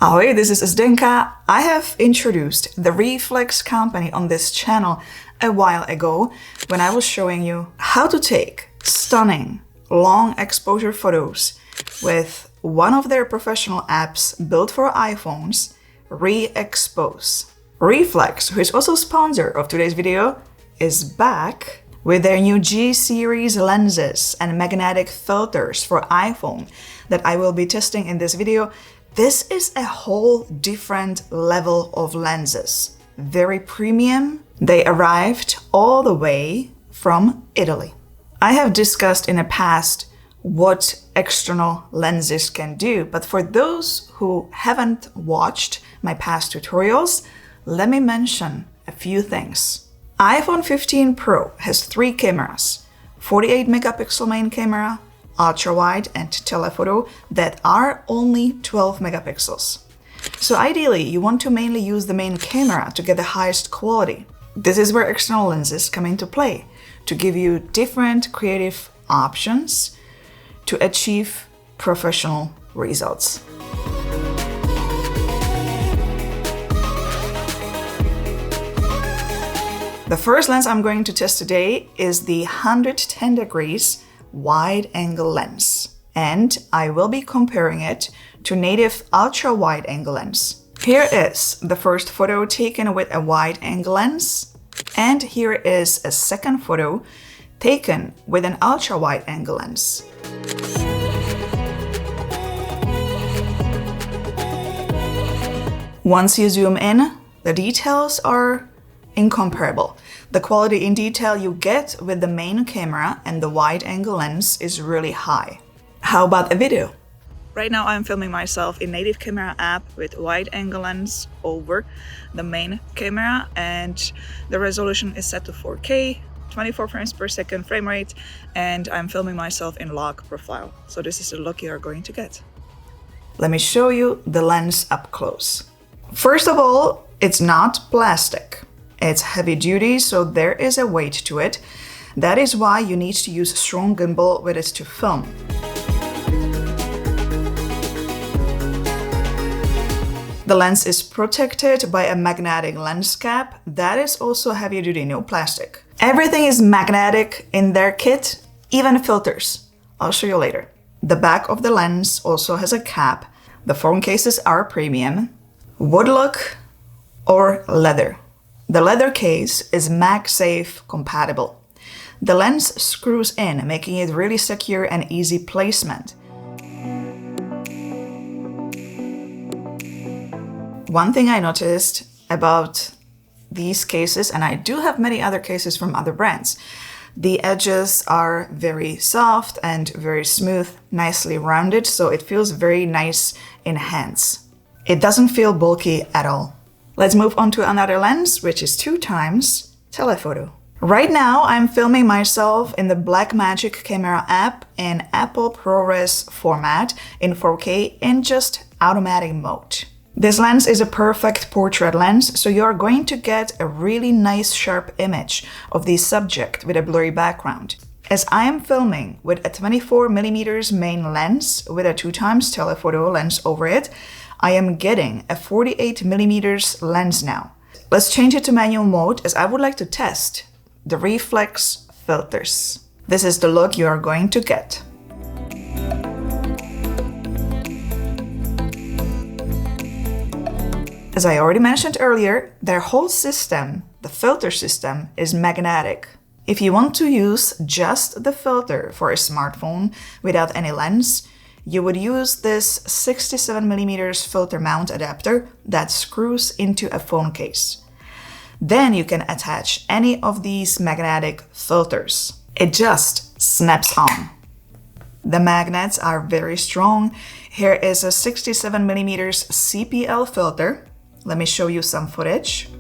Ahoy, this is Zdenka. I have introduced the REEFLEX company on this channel a while ago when I was showing you how to take stunning long exposure photos with one of their professional apps built for iPhones, Re-Expose. REEFLEX, who is also sponsor of today's video, is back with their new G-series lenses and magnetic filters for iPhone that I will be testing in this video. This is a whole different level of lenses. Very premium. They arrived all the way from Italy. I have discussed in the past what external lenses can do, but for those who haven't watched my past tutorials, let me mention a few things. iPhone 15 Pro has 3 cameras, 48 megapixel main camera, ultra-wide and telephoto that are only 12 megapixels. So ideally, you want to mainly use the main camera to get the highest quality. This is where external lenses come into play, to give you different creative options to achieve professional results. The first lens I'm going to test today is the 110 degrees wide-angle lens, and I will be comparing it to native ultra-wide-angle lens. Here is the first photo taken with a wide-angle lens, and here is a second photo taken with an ultra-wide-angle lens. Once you zoom in, the details are incomparable. The quality in detail you get with the main camera and the wide-angle lens is really high. How about a video? Right now I'm filming myself in native camera app with wide-angle lens over the main camera, and the resolution is set to 4K, 24 frames per second frame rate, and I'm filming myself in log profile. So this is the look you are going to get. Let me show you the lens up close. First of all, it's not plastic. It's heavy duty, so there is a weight to it. That is why you need to use a strong gimbal with it to film. The lens is protected by a magnetic lens cap. That is also heavy duty, no plastic. Everything is magnetic in their kit, even filters. I'll show you later. The back of the lens also has a cap. The phone cases are premium. Wood look or leather. The leather case is MagSafe compatible. The lens screws in, making it really secure and easy placement. One thing I noticed about these cases, and I do have many other cases from other brands, the edges are very soft and very smooth, nicely rounded, so it feels very nice in hands. It doesn't feel bulky at all. Let's move on to another lens, which is 2x telephoto. Right now, I'm filming myself in the Blackmagic camera app in Apple ProRes format in 4K in just automatic mode. This lens is a perfect portrait lens, so you're going to get a really nice sharp image of the subject with a blurry background. As I am filming with a 24mm main lens with a 2x telephoto lens over it, I am getting a 48mm lens now. Let's change it to manual mode as I would like to test the REEFLEX filters. This is the look you are going to get. As I already mentioned earlier, their whole system, the filter system, is magnetic. If you want to use just the filter for a smartphone without any lens, you would use this 67mm filter mount adapter that screws into a phone case. Then you can attach any of these magnetic filters. It just snaps on. The magnets are very strong. Here is a 67mm CPL filter. Let me show you some footage.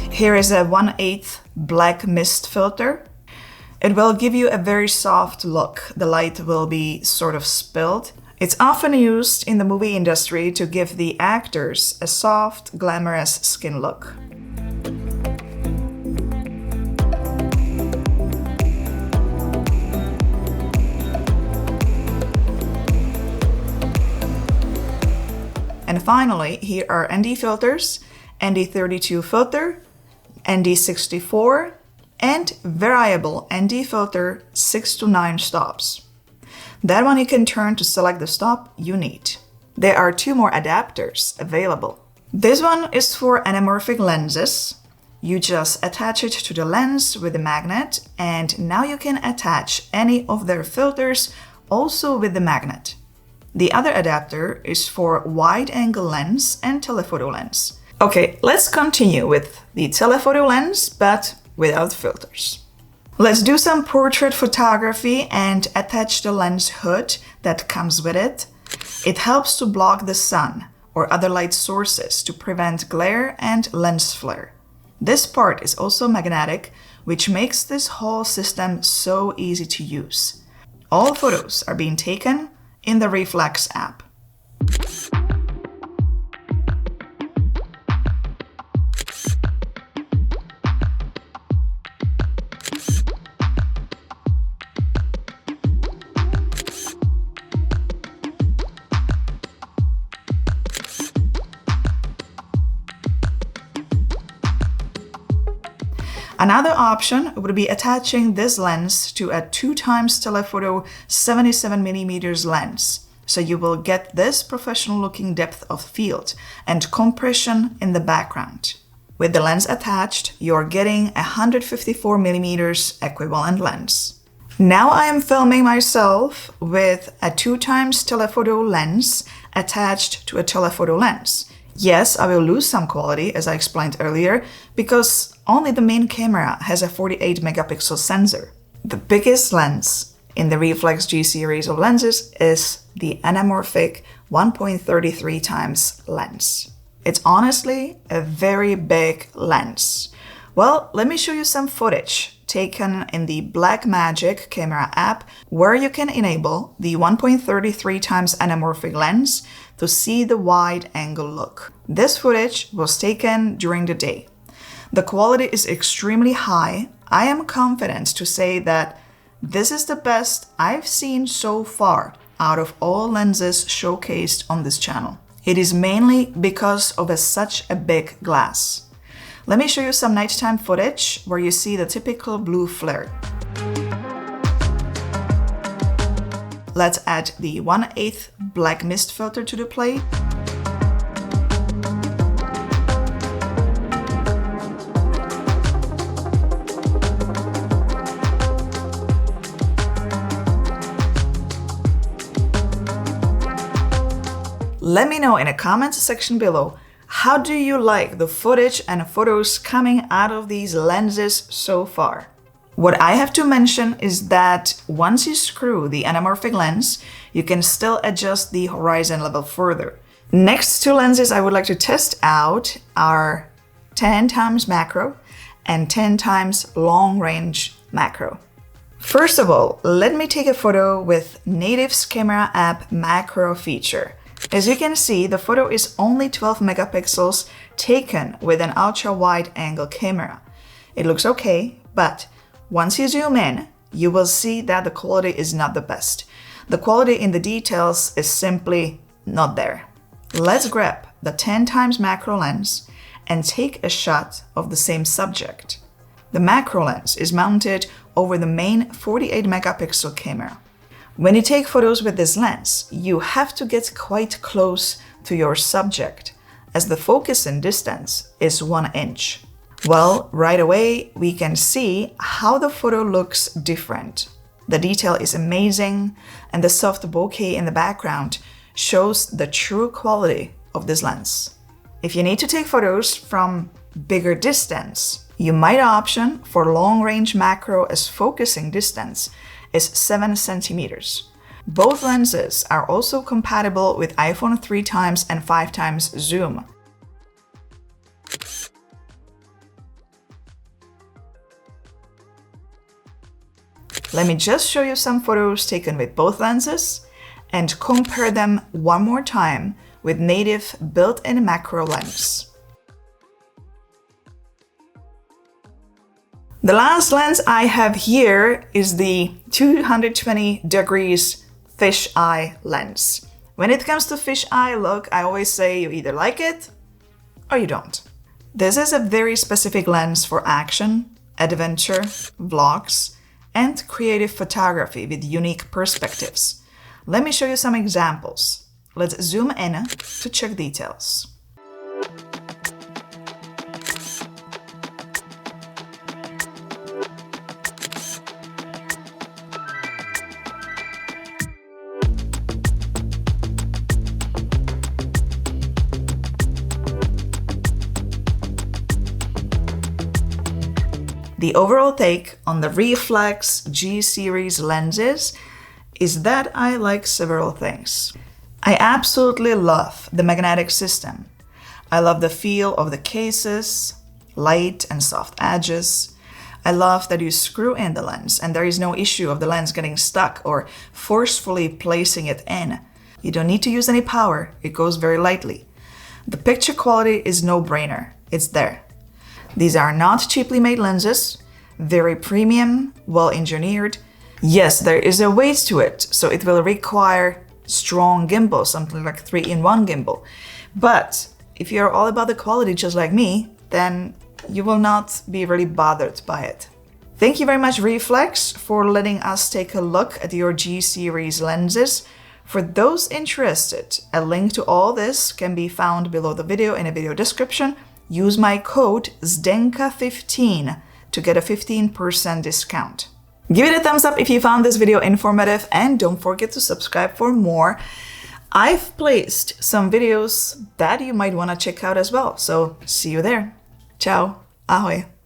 Here is a 1/8 black mist filter. It will give you a very soft look. The light will be sort of spilled. It's often used in the movie industry to give the actors a soft, glamorous skin look. And finally, here are ND filters, ND32 filter, ND64, and variable ND filter 6 to 9 stops. That one you can turn to select the stop you need. There are 2 more adapters available. This one is for anamorphic lenses. You just attach it to the lens with a magnet, and now you can attach any of their filters also with the magnet. The other adapter is for wide-angle lens and telephoto lens. Okay, let's continue with the telephoto lens, but without filters. Let's do some portrait photography and attach the lens hood that comes with it. It helps to block the sun or other light sources to prevent glare and lens flare. This part is also magnetic, which makes this whole system so easy to use. All photos are being taken in the REEFLEX app. Another option would be attaching this lens to a 2x telephoto 77mm lens. So you will get this professional looking depth of field and compression in the background. With the lens attached, you're getting a 154mm equivalent lens. Now I am filming myself with a 2x telephoto lens attached to a telephoto lens. Yes, I will lose some quality, as I explained earlier, because only the main camera has a 48 megapixel sensor. The biggest lens in the REEFLEX G-series of lenses is the Anamorphic 1.33x lens. It's honestly a very big lens. Well, let me show you some footage taken in the Blackmagic camera app, where you can enable the 1.33x anamorphic lens to see the wide angle look. This footage was taken during the day. The quality is extremely high. I am confident to say that this is the best I've seen so far out of all lenses showcased on this channel. It is mainly because of such a big glass. Let me show you some nighttime footage where you see the typical blue flare. Let's add the 1/8 black mist filter to the plate. Let me know in the comments section below, how do you like the footage and photos coming out of these lenses so far? What I have to mention is that once you screw the anamorphic lens, you can still adjust the horizon level further. Next 2 lenses I would like to test out are 10x macro and 10x long range macro. First of all, let me take a photo with Native's camera app macro feature. As you can see, the photo is only 12 megapixels taken with an ultra wide angle camera. It looks okay, but once you zoom in, you will see that the quality is not the best. The quality in the details is simply not there. Let's grab the 10x macro lens and take a shot of the same subject. The macro lens is mounted over the main 48 megapixel camera. When you take photos with this lens, you have to get quite close to your subject, as the focusing distance is 1 inch. Well, right away, we can see how the photo looks different. The detail is amazing, and the soft bokeh in the background shows the true quality of this lens. If you need to take photos from bigger distance, you might option for long-range macro, as focusing distance is 7 centimeters. Both lenses are also compatible with iPhone 3x and 5x zoom. Let me just show you some photos taken with both lenses and compare them one more time with native built-in macro lens. The last lens I have here is the 220 degrees Fisheye Lens. When it comes to fisheye look, I always say you either like it or you don't. This is a very specific lens for action, adventure, vlogs, and creative photography with unique perspectives. Let me show you some examples. Let's zoom in to check details. The overall take on the REEFLEX G-series lenses is that I like several things. I absolutely love the magnetic system. I love the feel of the cases, light and soft edges. I love that you screw in the lens and there is no issue of the lens getting stuck or forcefully placing it in. You don't need to use any power, it goes very lightly. The picture quality is no-brainer, it's there. These are not cheaply made lenses, very premium, well engineered. Yes, there is a weight to it, so it will require strong gimbal, something like 3-in-1 gimbal. But if you're all about the quality just like me, then you will not be really bothered by it. Thank you very much, REEFLEX, for letting us take a look at your G-series lenses. For those interested, a link to all this can be found below the video in a video description. Use my code Zdenka15 to get a 15% discount. Give it a thumbs up if you found this video informative and don't forget to subscribe for more. I've placed some videos that you might want to check out as well, so see you there. Ciao, ahoj.